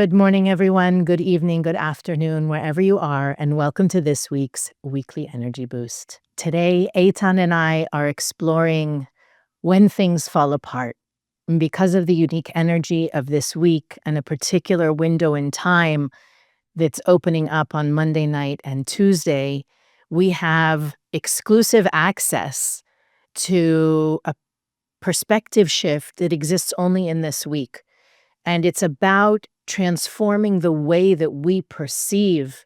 Good morning, everyone. Good evening, good afternoon, wherever you are, and welcome to this week's Weekly Energy Boost. Today, Eitan and I are exploring when things fall apart. And because of the unique energy of this week and a particular window in time that's opening up on Monday night and Tuesday, we have exclusive access to a perspective shift that exists only in this week. And it's about transforming the way that we perceive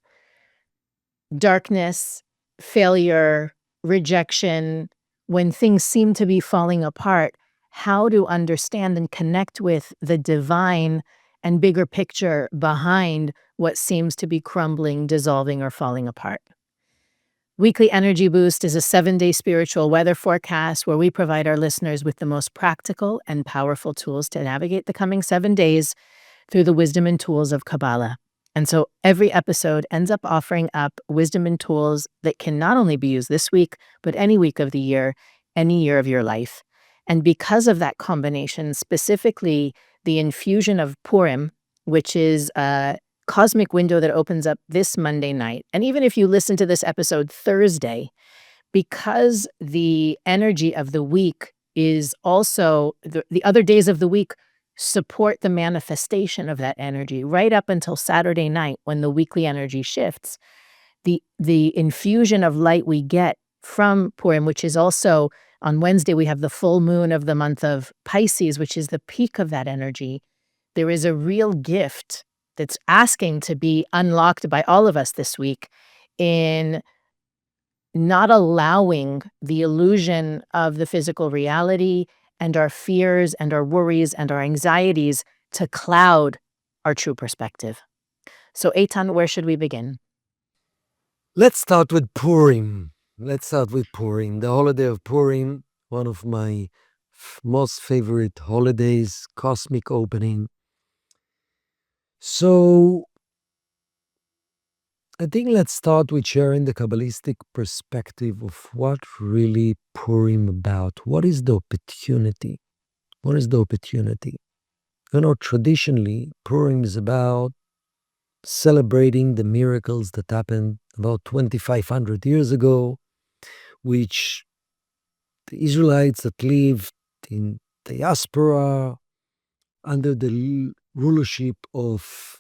darkness, failure, rejection, when things seem to be falling apart, how to understand and connect with the divine and bigger picture behind what seems to be crumbling, dissolving, or falling apart. Weekly Energy Boost is a 7-day spiritual weather forecast where we provide our listeners with the most practical and powerful tools to navigate the coming 7 days through the wisdom and tools of Kabbalah. And so every episode ends up offering up wisdom and tools that can not only be used this week, but any week of the year, any year of your life. And because of that combination, specifically the infusion of Purim, which is a cosmic window that opens up this Monday night. And even if you listen to this episode Thursday, because the energy of the week is also the other days of the week support the manifestation of that energy right up until Saturday night when the weekly energy shifts. The infusion of light we get from Purim, which is also on Wednesday, we have the full moon of the month of Pisces, which is the peak of that energy. There is a real gift that's asking to be unlocked by all of us this week in not allowing the illusion of the physical reality and our fears and our worries and our anxieties to cloud our true perspective. So, Eitan, where should we begin? Let's start with Purim. The holiday of Purim, one of my most favorite holidays, cosmic opening. So, I think let's start with sharing the Kabbalistic perspective of what really Purim about. What is the opportunity? What is the opportunity? Traditionally, Purim is about celebrating the miracles that happened about 2,500 years ago, which the Israelites that lived in diaspora under the rulership of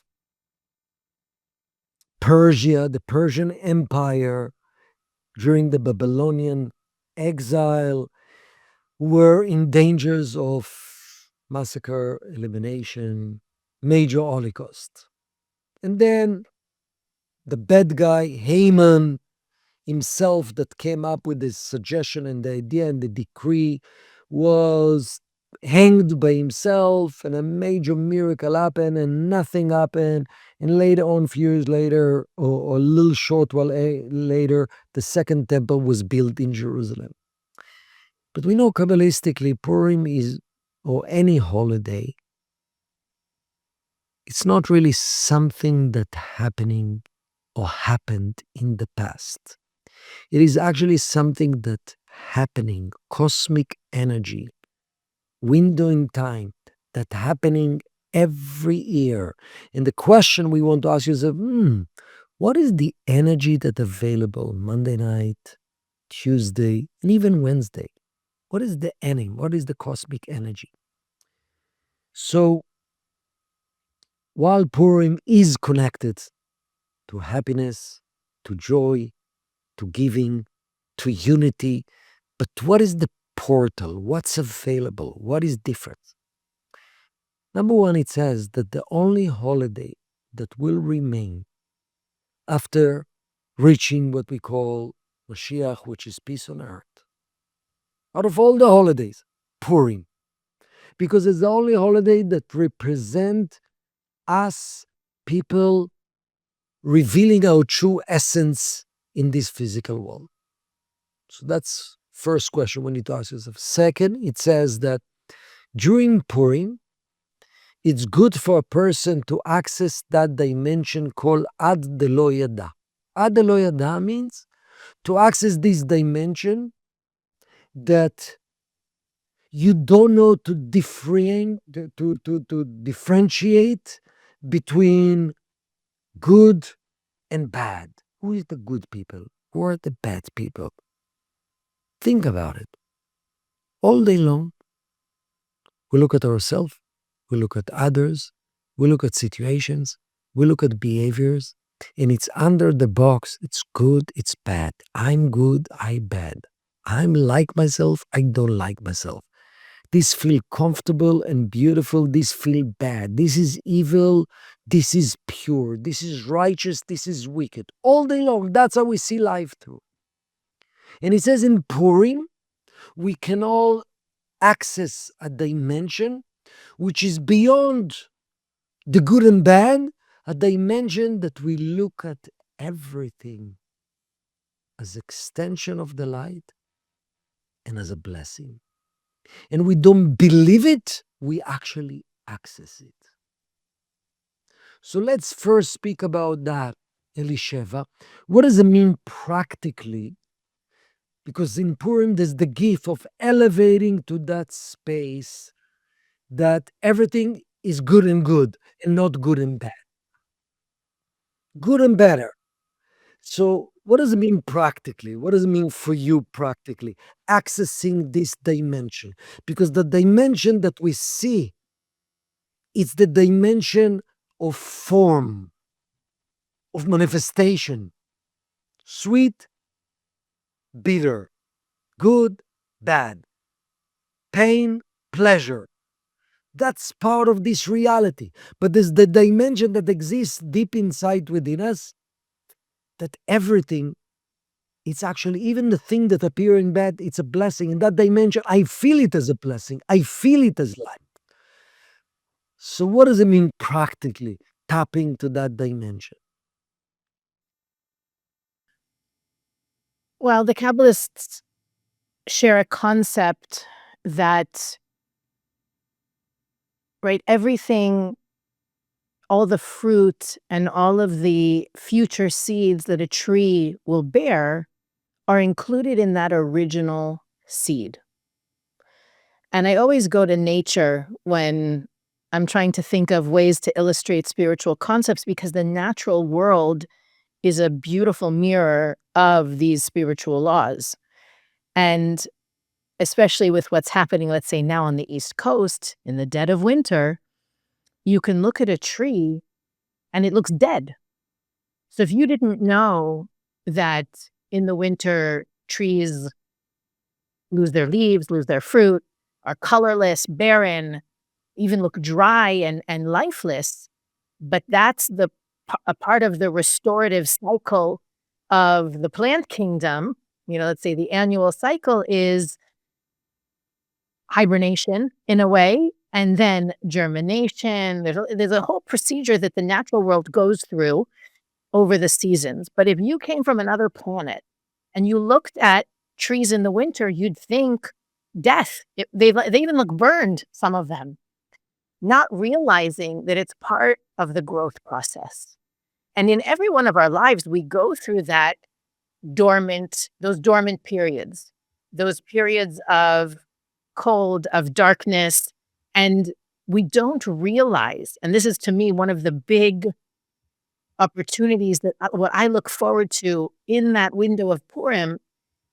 Persia, the Persian Empire, during the Babylonian exile, were in dangers of massacre, elimination, major Holocaust. And then the bad guy, Haman, himself that came up with this suggestion and the idea and the decree was hanged by himself, and a major miracle happened and nothing happened. And later on, a few years later, or a little short while later, the second temple was built in Jerusalem. But we know Kabbalistically, Purim is, or any holiday, it's not really something that happening or happened in the past. It is actually something that happening, cosmic energy, window in time, that happening every year. And the question we want to ask is, what is the energy that available Monday night, Tuesday, and even Wednesday? What is the energy? What is the cosmic energy? So, while Purim is connected to happiness, to joy, to giving, to unity, but what is the portal? What's available? What is different? Number one, it says that the only holiday that will remain after reaching what we call Mashiach, which is peace on earth, out of all the holidays, Purim, because it's the only holiday that represent us, people, revealing our true essence in this physical world. So that's first question we need to ask yourself. Second, it says that during Purim, it's good for a person to access that dimension called Ad de lo Yada. Ad de lo Yada means to access this dimension that you don't know to differentiate between good and bad. Who is the good people? Who are the bad people? Think about it. All day long, we look at ourselves, we look at others, we look at situations, we look at behaviors, and it's under the box. It's good, it's bad. I'm good, I bad. I'm like myself, I don't like myself. This feel comfortable and beautiful, this feel bad. This is evil, this is pure, this is righteous, this is wicked. All day long, that's how we see life through. And it says in Purim, we can all access a dimension which is beyond the good and bad, a dimension that we look at everything as extension of the light and as a blessing. And we don't believe it, we actually access it. So let's first speak about that, Elisheva. What does it mean practically? Because in Purim, there's the gift of elevating to that space that everything is good and good and not good and bad. Good and better. So, what does it mean practically? What does it mean for you practically? Accessing this dimension. Because the dimension that we see, it's the dimension of form, of manifestation. Sweet, bitter, good, bad, pain, pleasure. That's part of this reality. But there's the dimension that exists deep inside within us that everything, it's actually even the thing that appear in bad, it's a blessing. In that dimension, I feel it as a blessing. I feel it as light. So what does it mean practically, tapping to that dimension? Well, the Kabbalists share a concept that, right, everything, all the fruit and all of the future seeds that a tree will bear are included in that original seed. And I always go to nature when I'm trying to think of ways to illustrate spiritual concepts because the natural world is a beautiful mirror of these spiritual laws. And especially with what's happening, let's say now on the East Coast in the dead of winter, you can look at a tree and it looks dead. So if you didn't know that in the winter trees lose their leaves, lose their fruit, are colorless, barren, even look dry and lifeless, but that's a part of the restorative cycle of the plant kingdom. You know, let's say the annual cycle is hibernation in a way, and then germination. There's a whole procedure that the natural world goes through over the seasons. But if you came from another planet and you looked at trees in the winter, you'd think death. They even look burned, some of them, not realizing that it's part of the growth process. And in every one of our lives, we go through those dormant periods, those periods of cold, of darkness, and we don't realize, and this is to me one of the big opportunities that what I look forward to in that window of Purim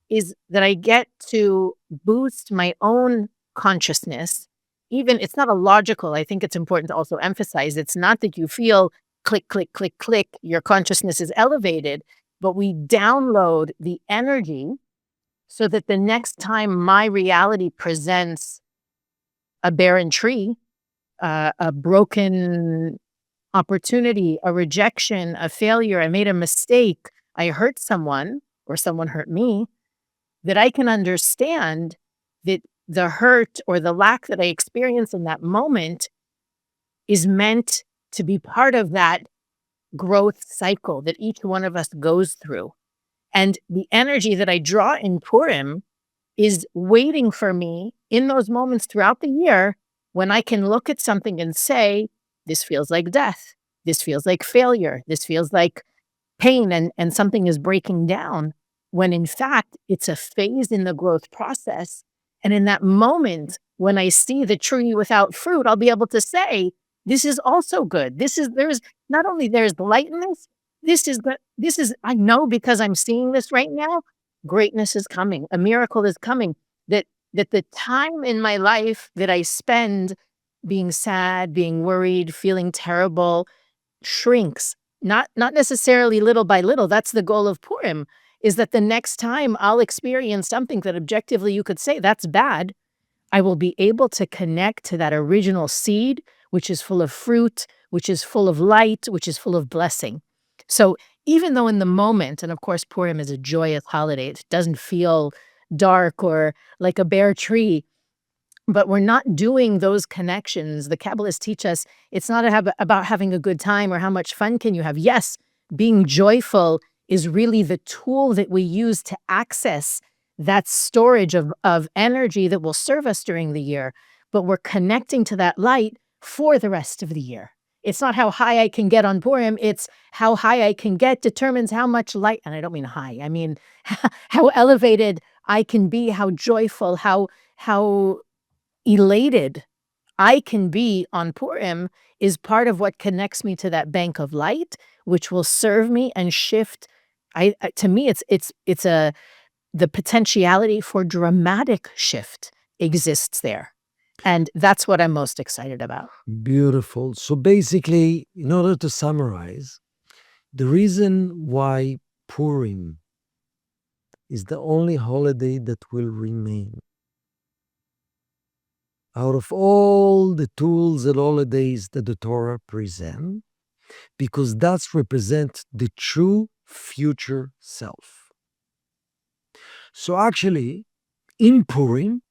is that I get to boost my own consciousness. Even it's not a logical, I think it's important to also emphasize, it's not that you feel click, click, click, click, your consciousness is elevated, but we download the energy so that the next time my reality presents a barren tree, a broken opportunity, a rejection, a failure, I made a mistake, I hurt someone or someone hurt me, that I can understand that the hurt or the lack that I experience in that moment is meant to be part of that growth cycle that each one of us goes through. And the energy that I draw in Purim is waiting for me in those moments throughout the year when I can look at something and say, this feels like death. This feels like failure. This feels like pain and something is breaking down, when in fact, it's a phase in the growth process. And in that moment, when I see the tree without fruit, I'll be able to say, This is also good. There's not only there's lightness, this is I know because I'm seeing this right now, greatness is coming. A miracle is coming. That the time in my life that I spend being sad, being worried, feeling terrible shrinks. Not necessarily little by little. That's the goal of Purim, is that the next time I'll experience something that objectively you could say that's bad, I will be able to connect to that original seed, which is full of fruit, which is full of light, which is full of blessing. So even though in the moment, and of course, Purim is a joyous holiday, it doesn't feel dark or like a bare tree, but we're not doing those connections. The Kabbalists teach us it's not about having a good time or how much fun can you have. Yes, being joyful is really the tool that we use to access that storage of energy that will serve us during the year. But we're connecting to that light for the rest of the year. It's not how high I can get on Purim. It's how high I can get determines how much light, and I don't mean high, I mean how elevated I can be, how joyful, how elated I can be on Purim is part of what connects me to that bank of light, which will serve me and shift. To me, it's a the potentiality for dramatic shift exists there, and that's what I'm most excited about. Beautiful. So basically, in order to summarize, the reason why Purim is the only holiday that will remain out of all the tools and holidays that the Torah present, because that represents the true future self. So actually, in Purim,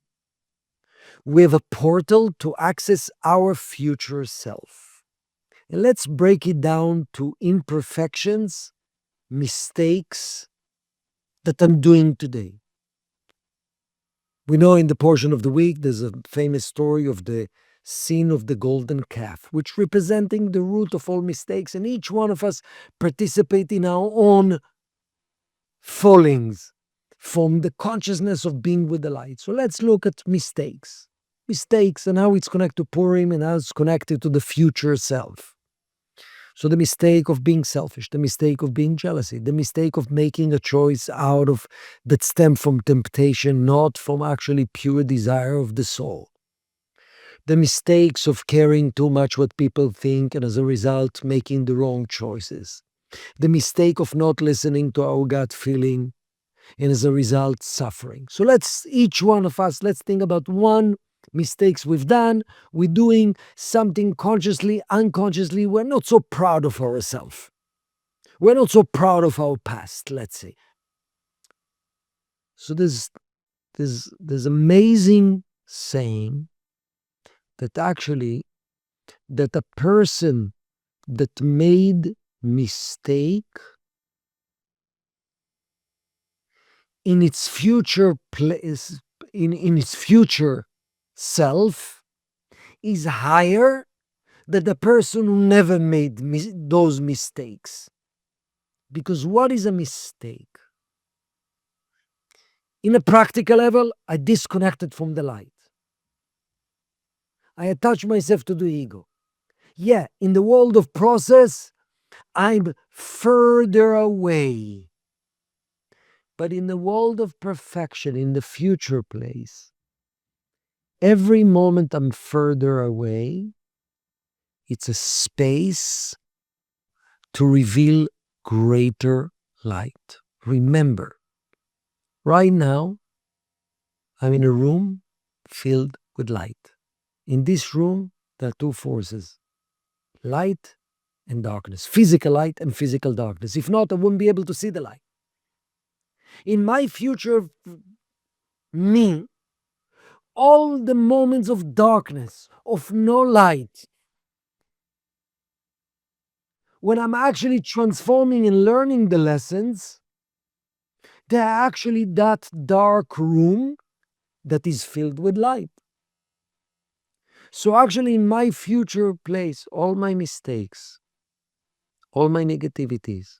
we have a portal to access our future self. And let's break it down to imperfections, mistakes that I'm doing today. We know in the portion of the week, there's a famous story of the sin of the golden calf, which representing the root of all mistakes. And each one of us participate in our own fallings from the consciousness of being with the light. So let's look at mistakes. Mistakes and how it's connected to Purim and how it's connected to the future self. So the mistake of being selfish, the mistake of being jealousy, the mistake of making a choice out of that stem from temptation, not from actually pure desire of the soul. The mistakes of caring too much what people think and as a result making the wrong choices. The mistake of not listening to our gut feeling and as a result suffering. So each one of us, let's think about one mistakes we've done. We're doing something consciously, unconsciously. We're not so proud of ourselves. We're not so proud of our past, let's say. So there's amazing saying that actually that a person that made mistake in its future place, in its future self is higher than the person who never made those mistakes. Because what is a mistake? In a practical level, I disconnected from the light. I attach myself to the ego. Yeah, in the world of process, I'm further away. But in the world of perfection, in the future place, every moment I'm further away, it's a space to reveal greater light. Remember, right now, I'm in a room filled with light. In this room, there are two forces, light and darkness, physical light and physical darkness. If not, I wouldn't be able to see the light. In my future me, all the moments of darkness, of no light, when I'm actually transforming and learning the lessons, they're actually that dark room that is filled with light. So actually in my future place, all my mistakes, all my negativities,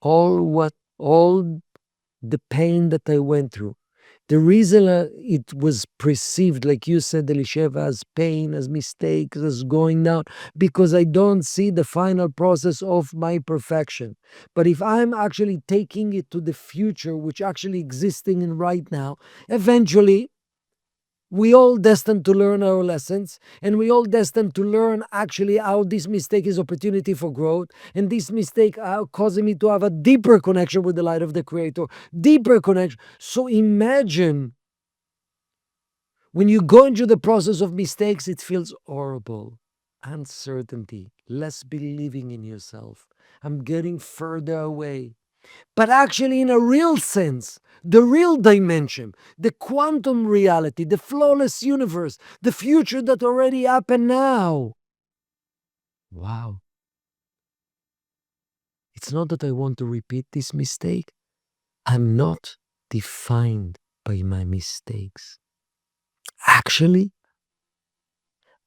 all the pain that I went through, The reason it was perceived, like you said, Elisheva, as pain, as mistakes, as going down, because I don't see the final process of my perfection. But if I'm actually taking it to the future, which actually existing in right now, eventually we all destined to learn our lessons, and we all destined to learn actually how this mistake is opportunity for growth, and this mistake causing me to have a deeper connection with the light of the Creator, deeper connection. So imagine when you go into the process of mistakes, it feels horrible. Uncertainty, less believing in yourself. I'm getting further away. But actually, in a real sense, the real dimension, the quantum reality, the flawless universe, the future that already happened now. Wow. It's not that I want to repeat this mistake. I'm not defined by my mistakes. Actually,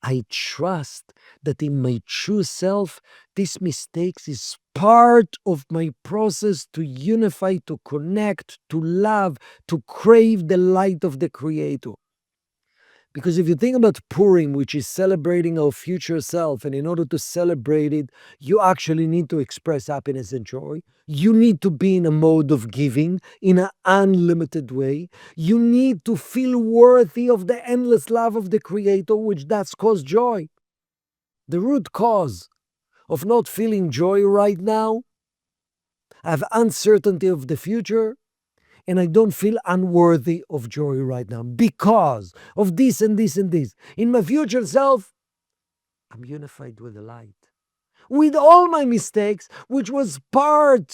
I trust that in my true self, this mistakes is part of my process to unify, to connect, to love, to crave the light of the Creator. Because if you think about Purim, which is celebrating our future self, and in order to celebrate it, you actually need to express happiness and joy. You need to be in a mode of giving in an unlimited way. You need to feel worthy of the endless love of the Creator, which that's cause joy. The root cause of not feeling joy right now, I have uncertainty of the future, and I don't feel unworthy of joy right now because of this and this and this. In my future self, I'm unified with the light. With all my mistakes, which was part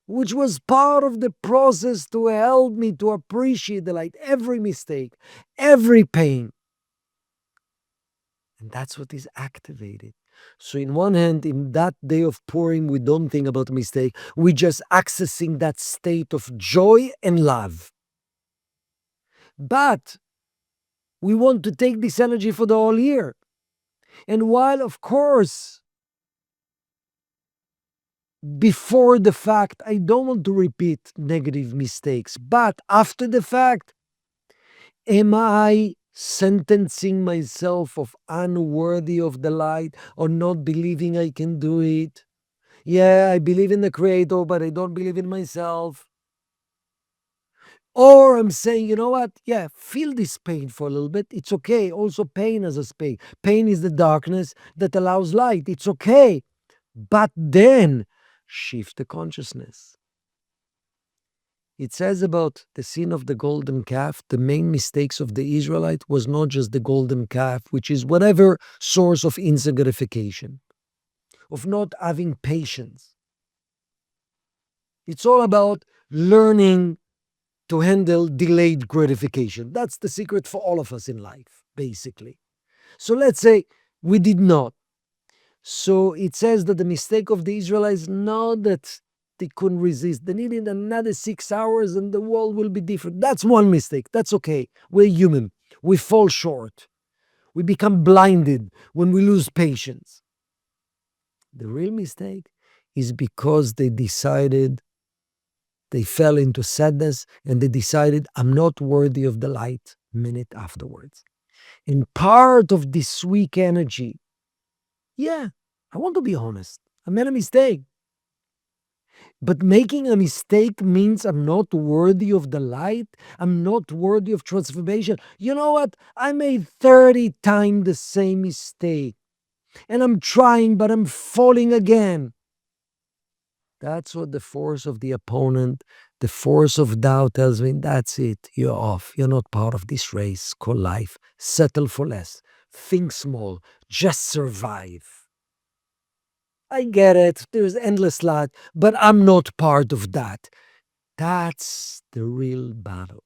of the process to help me to appreciate the light, every mistake, every pain. And that's what is activated. So, in one hand, in that day of Purim, we don't think about mistake. We're just accessing that state of joy and love. But we want to take this energy for the whole year. And while, of course, before the fact, I don't want to repeat negative mistakes, but after the fact, am I sentencing myself of unworthy of the light or not believing I can do it? Yeah, I believe in the Creator, but I don't believe in myself. Or I'm saying, you know what? Yeah, feel this pain for a little bit. It's okay. Also, pain as a pain. Pain is the darkness that allows light. It's okay. But then shift the consciousness. It says about the sin of the golden calf, the main mistakes of the Israelite was not just the golden calf, which is whatever source of instant gratification, of not having patience. It's all about learning to handle delayed gratification. That's the secret for all of us in life, basically. So let's say we did not. So it says that the mistake of the Israelites, not that they couldn't resist. They needed another 6 hours and the world will be different. That's one mistake. That's okay. We're human. We fall short. We become blinded when we lose patience. The real mistake is because they fell into sadness and they decided, I'm not worthy of the light minute afterwards. And part of this weak energy, yeah, I want to be honest. I made a mistake. But making a mistake means I'm not worthy of the light. I'm not worthy of transformation. You know what? I made 30 times the same mistake. And I'm trying, but I'm falling again. That's what the force of the opponent, the force of doubt tells me. That's it. You're off. You're not part of this race called life. Settle for less. Think small. Just survive. I get it. There's endless light, but I'm not part of that. That's the real battle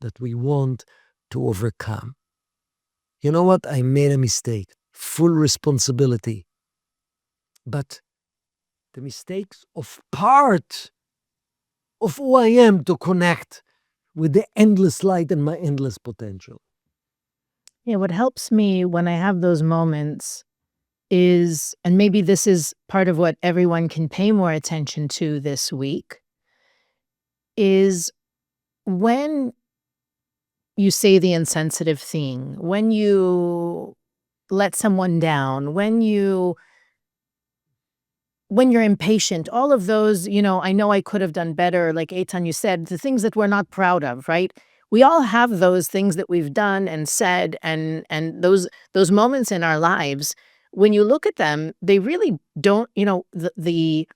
that we want to overcome. You know what? I made a mistake. Full responsibility. But the mistakes of part of who I am to connect with the endless light and my endless potential. Yeah, what helps me when I have those moments is, and maybe this is part of what everyone can pay more attention to this week, is when you say the insensitive thing, when you let someone down, when you're impatient, all of those, I know I could have done better, like Eitan, you said, the things that we're not proud of, right? We all have those things that we've done and said, and those moments in our lives. When you look at them, they really don't, the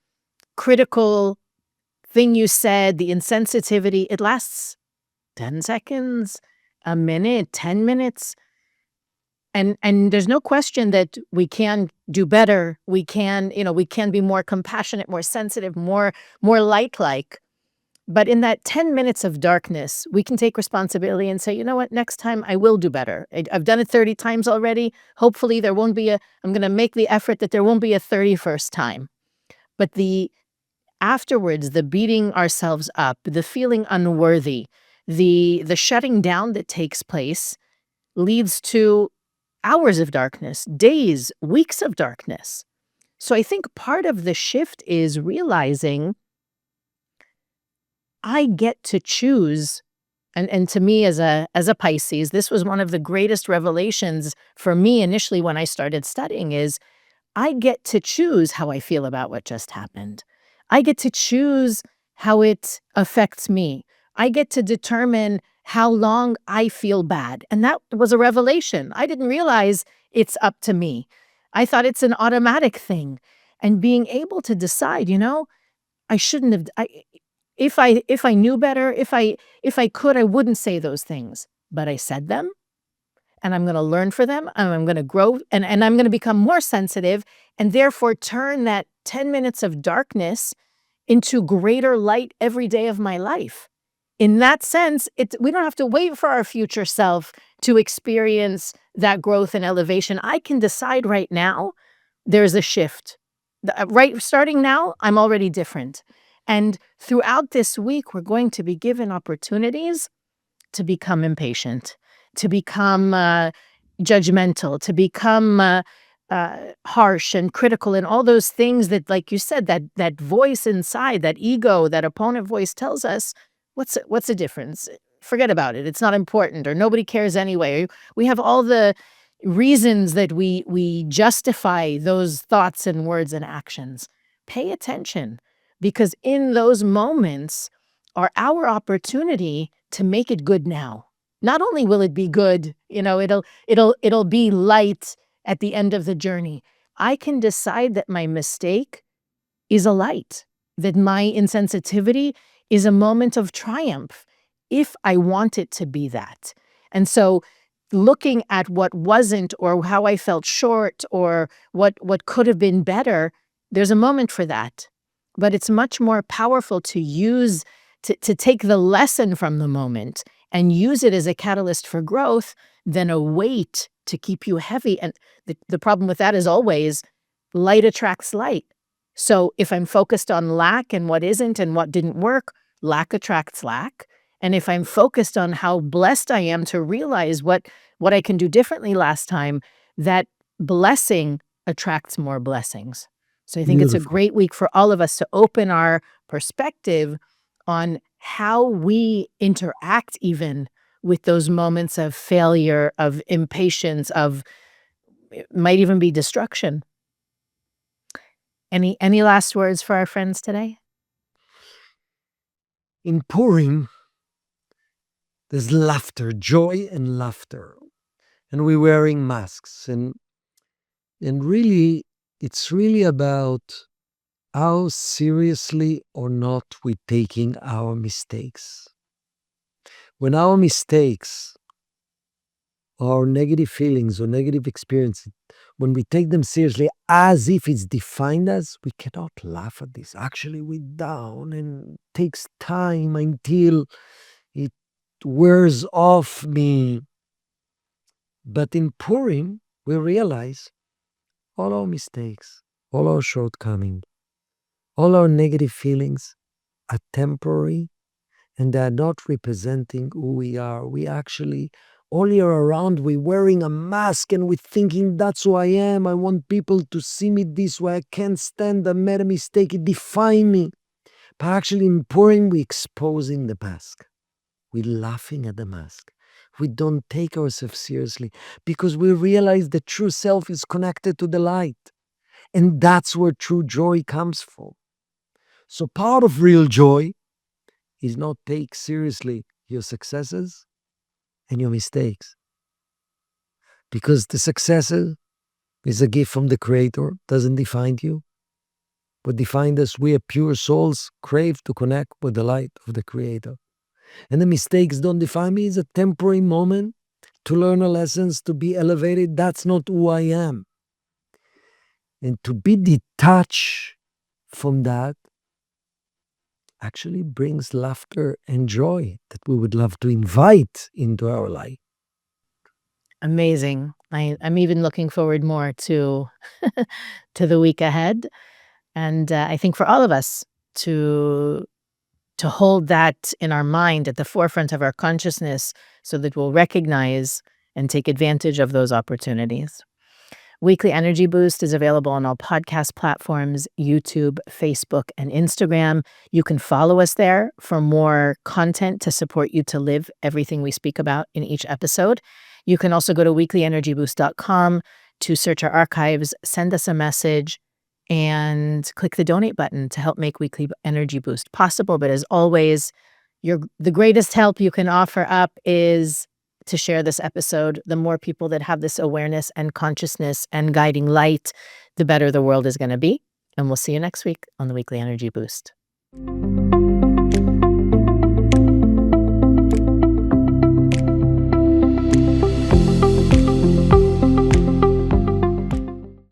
critical thing you said, the insensitivity, it lasts 10 seconds, a minute, 10 minutes. And there's no question that we can do better. We can be more compassionate, more sensitive, more light-like. But in that 10 minutes of darkness, we can take responsibility and say, you know what, next time I will do better. I've done it 30 times already. Hopefully there won't be I'm going to make the effort that there won't be a 31st time. But the afterwards, the beating ourselves up, the feeling unworthy, the shutting down that takes place leads to hours of darkness, days, weeks of darkness. So I think part of the shift is realizing I get to choose. And to me, as a Pisces, this was one of the greatest revelations for me initially when I started studying is I get to choose how I feel about what just happened. I get to choose how it affects me. I get to determine how long I feel bad. And that was a revelation. I didn't realize it's up to me. I thought it's an automatic thing. And being able to decide, I shouldn't have if I knew better, if I could, I wouldn't say those things. But I said them, and I'm gonna learn for them, and I'm gonna grow, and I'm gonna become more sensitive, and therefore turn that 10 minutes of darkness into greater light every day of my life. In that sense, we don't have to wait for our future self to experience that growth and elevation. I can decide right now there's a shift. Right, starting now, I'm already different. And throughout this week, we're going to be given opportunities to become impatient, to become judgmental, to become harsh and critical, and all those things that, like you said, that voice inside, that ego, that opponent voice tells us, what's the difference? Forget about it. It's not important, or nobody cares anyway. We have all the reasons that we justify those thoughts and words and actions. Pay attention, because in those moments are our opportunity to make it good now. Not only will it be good, it'll be light at the end of the journey. I can decide that my mistake is a light, that my insensitivity is a moment of triumph if I want it to be that. And so looking at what wasn't, or how I felt short, or what could have been better, there's a moment for that. But it's much more powerful to use to take the lesson from the moment and use it as a catalyst for growth than a weight to keep you heavy. And the problem with that is always light attracts light. So if I'm focused on lack and what isn't and what didn't work, lack attracts lack. And if I'm focused on how blessed I am to realize what I can do differently last time, that blessing attracts more blessings. So I think it's a Beautiful. great week for all of us to open our perspective on how we interact even with those moments of failure, of impatience, of it might even be destruction. Any last words for our friends today? In Purim, there's laughter, joy and laughter. And we're wearing masks. And really, it's really about how seriously or not we're taking our mistakes. When our mistakes, or negative feelings or negative experiences, when we take them seriously as if it's defined us, we cannot laugh at this. Actually, we're down and takes time until it wears off me. But in Purim, we realize all our mistakes, all our shortcomings, all our negative feelings are temporary, and they are not representing who we are. We actually, all year around, we're wearing a mask and we're thinking, that's who I am. I want people to see me this way. I can't stand I made a mistake. It defined me. But actually, in Purim, we're exposing the mask. We're laughing at the mask. We don't take ourselves seriously because we realize the true self is connected to the light. And that's where true joy comes from. So part of real joy is not take seriously your successes and your mistakes. Because the successes is a gift from the Creator, doesn't define you. What defines us, we are pure souls, crave to connect with the light of the Creator. And the mistakes don't define me. It's a temporary moment to learn a lessons, to be elevated. That's not who I am. And to be detached from that actually brings laughter and joy that we would love to invite into our life. Amazing. I'm even looking forward more to to the week ahead. And I think for all of us to hold that in our mind at the forefront of our consciousness so that we'll recognize and take advantage of those opportunities. Weekly Energy Boost is available on all podcast platforms, YouTube, Facebook, and Instagram. You can follow us there for more content to support you to live everything we speak about in each episode. You can also go to weeklyenergyboost.com to search our archives, send us a message, and click the donate button to help make Weekly Energy Boost possible. But as always, the greatest help you can offer up is to share this episode. The more people that have this awareness and consciousness and guiding light, the better the world is going to be. And we'll see you next week on the Weekly Energy Boost.